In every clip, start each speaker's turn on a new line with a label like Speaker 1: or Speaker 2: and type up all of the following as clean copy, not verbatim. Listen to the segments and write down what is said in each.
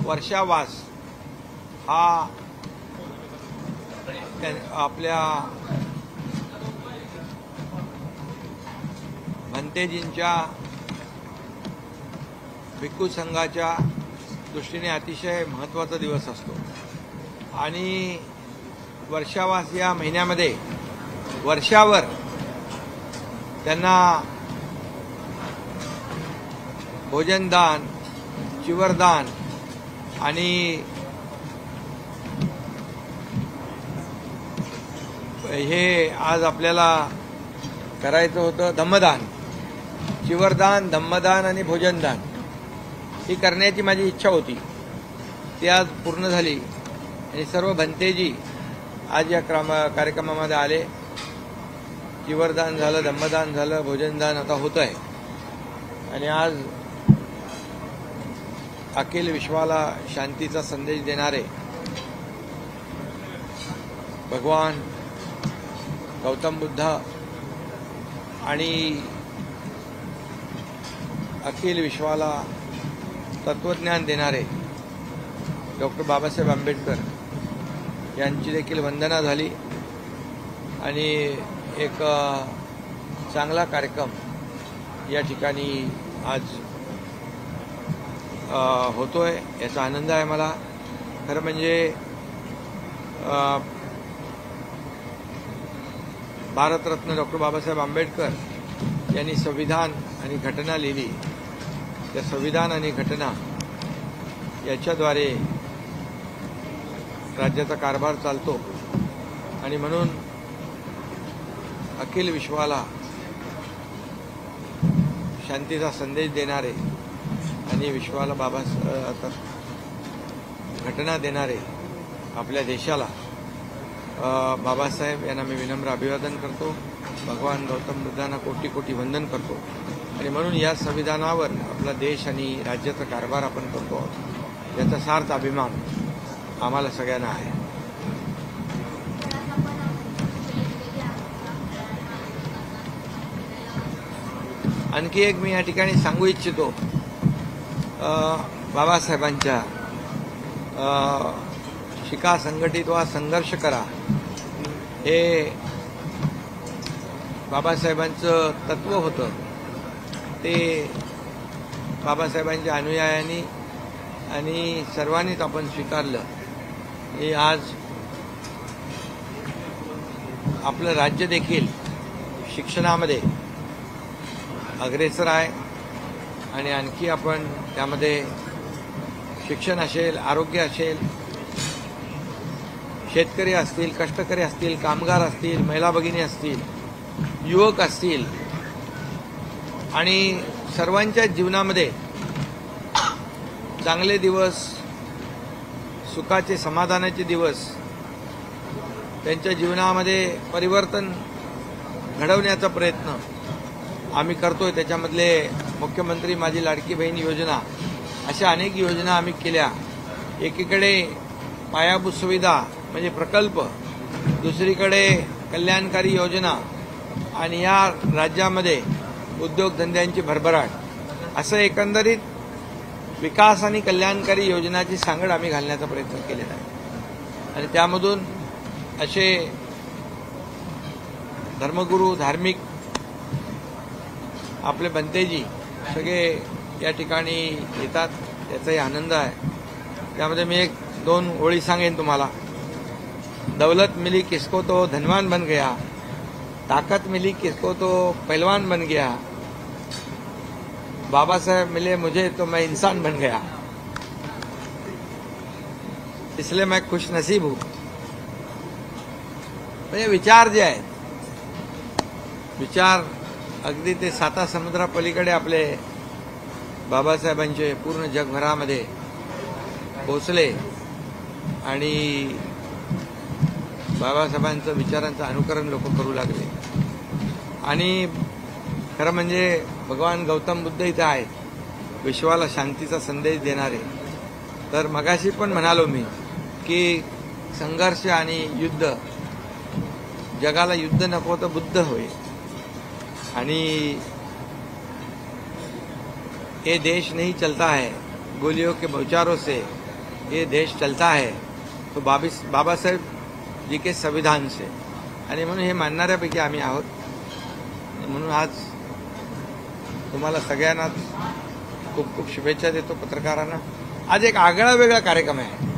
Speaker 1: वर्षावास हा आपल्या भंतेजींच्या भिक्खू संघाच्या दृष्टीने अतिशय महत्त्वाचा दिवस असतो आणि वर्षावास या महिन्यामध्ये वर्षावर त्यांना भोजनदान, चिवरदान आणि हे आज आपल्याला करायचं होतं धम्मदान, चिवरदान, धम्मदान आणि भोजनदान ही करण्याची माझी इच्छा होती. ती आज पूर्ण झाली आणि सर्व भंतेजी आज या कार्यक्रमामध्ये आले. चिवरदान झालं, धम्मदान झालं, भोजनदान आता होत आहे आणि आज अखिल विश्वाला शांतीचा संदेश देणारे भगवान गौतम बुद्ध आणि अखिल विश्वाला तत्वज्ञान देणारे डॉक्टर बाबासाहेब आंबेडकर यांची देखील वंदना झाली आणि एक चांगला कार्यक्रम या ठिकाणी आज होतोय. याचा आनंद आहे मला. खरं म्हणजे भारतरत्न डॉक्टर बाबासाहेब आंबेडकर यांनी संविधान आणि घटना लिहिली. त्या संविधान आणि घटना याच्याद्वारे राज्याचा कारभार चालतो आणि म्हणून अखिल विश्वाला शांतीचा संदेश देणारे आणि विश्वाला घटना देणारे आपल्या देशाला बाबासाहेब यांना मी विनम्र अभिवादन करतो. भगवान गौतम बुद्धांना कोटी कोटी वंदन करतो आणि म्हणून या संविधानावर आपला देश आणि राज्याचा कारभार आपण करतो आहोत. याचा सार्थ अभिमान आम्हाला सगळ्यांना आहे. आणखी एक मी या ठिकाणी सांगू इच्छितो. बाबासाहेबांच्या शिका, संघटित व्हा, संघर्ष करा हे बाबासाहेबांचं तत्व होतं. ते बाबासाहेबांच्या अनुयायांनी आणि सर्वांनीच आपण स्वीकारलं. हे आज आपलं राज्य देखील शिक्षणामध्ये अग्रेसर आहे आणि आणखी आपण त्यामध्ये शिक्षण असेल, आरोग्य असेल, शेतकरी असतील, कष्टकरी असतील, कामगार असतील, महिला भगिनी असतील, युवक असतील आणि सर्वांच्या जीवनामध्ये चांगले दिवस, सुखाचे, समाधानाचे दिवस, त्यांच्या जीवनामध्ये परिवर्तन घडवण्याचा प्रयत्न आम्ही करतोय. त्याच्यामधले मुख्यमंत्री माझी लाडकी बहीण योजना, अशा अनेक योजना आम्ही केल्या. एकीकडे पायाभूत सुविधा म्हणजे प्रकल्प, दुसरीकडे कल्याणकारी योजना आणि या राज्यामध्ये उद्योगधंद्यांची भरभराट, असं एकंदरीत विकास आणि कल्याणकारी योजनाची सांगड आम्ही घालण्याचा प्रयत्न केलेला आहे. आणि त्यामधून असे धर्मगुरू, धार्मिक आपले भंतेजी सगळे या ठिकाणी येतात. त्याचाही आनंद आहे. त्यामध्ये मी 1-2 ओळी सांगेन तुम्हाला. दौलत मिली किसको तो धनवान बन गया, ताकत मिली किसको तो पहलवान बन गया, बाबा साहेब मिले मुझे तो मैं इंसान बन गया, इसलिए मैं खुश नसीब हूं. म्हणजे विचार जे आहेत, विचार अगदी ते 7 समुद्रापलीकडे आपले बाबासाहेबांचे पूर्ण जगभरामध्ये पोचले आणि बाबासाहेबांचं विचारांचं अनुकरण लोक करू लागले. आणि खरं म्हणजे भगवान गौतम बुद्ध इथं आहेत, विश्वाला शांतीचा संदेश देणारे. तर मगाशी पण म्हणालो मी की संघर्ष आणि युद्ध, जगाला युद्ध नको तर बुद्ध होय. आणि ये देश नहीं चलता है गोलियों के बौछारों से, ये देश चलता है तो बाबा साहेब जी के संविधान से, आणि म्हणून हे मानणाऱ्यापैकी आम्ही आहोत. म्हणून आज तुम्हाला सगळ्यांना खूप खूप शुभेच्छा देतो. पत्रकारांना आज एक आगळा वेगळा कार्यक्रम आहे.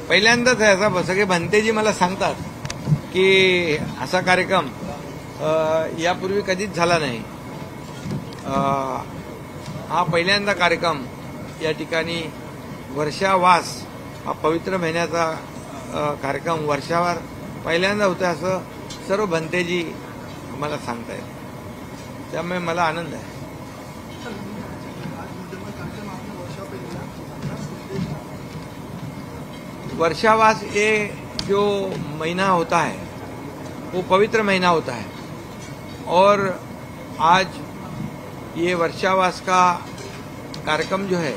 Speaker 1: पहिल्यांदाच आहे असा. सगळे भंतेजी मला सांगतात की असा कार्यक्रम यापूर्वी कधीच झाला नाही. हा पहिल्यांदा कार्यक्रम या ठिकाणी वर्षावास हा पवित्र महिन्याचा कार्यक्रम वर्षावर पहिल्यांदा होता असं सर्व भंतेजी मला सांगतायत. त्यामुळे मला आनंद आहे. वर्षावास ये जो महीना होता है वो पवित्र महीना होता है और आज ये वर्षावास का कार्यक्रम जो है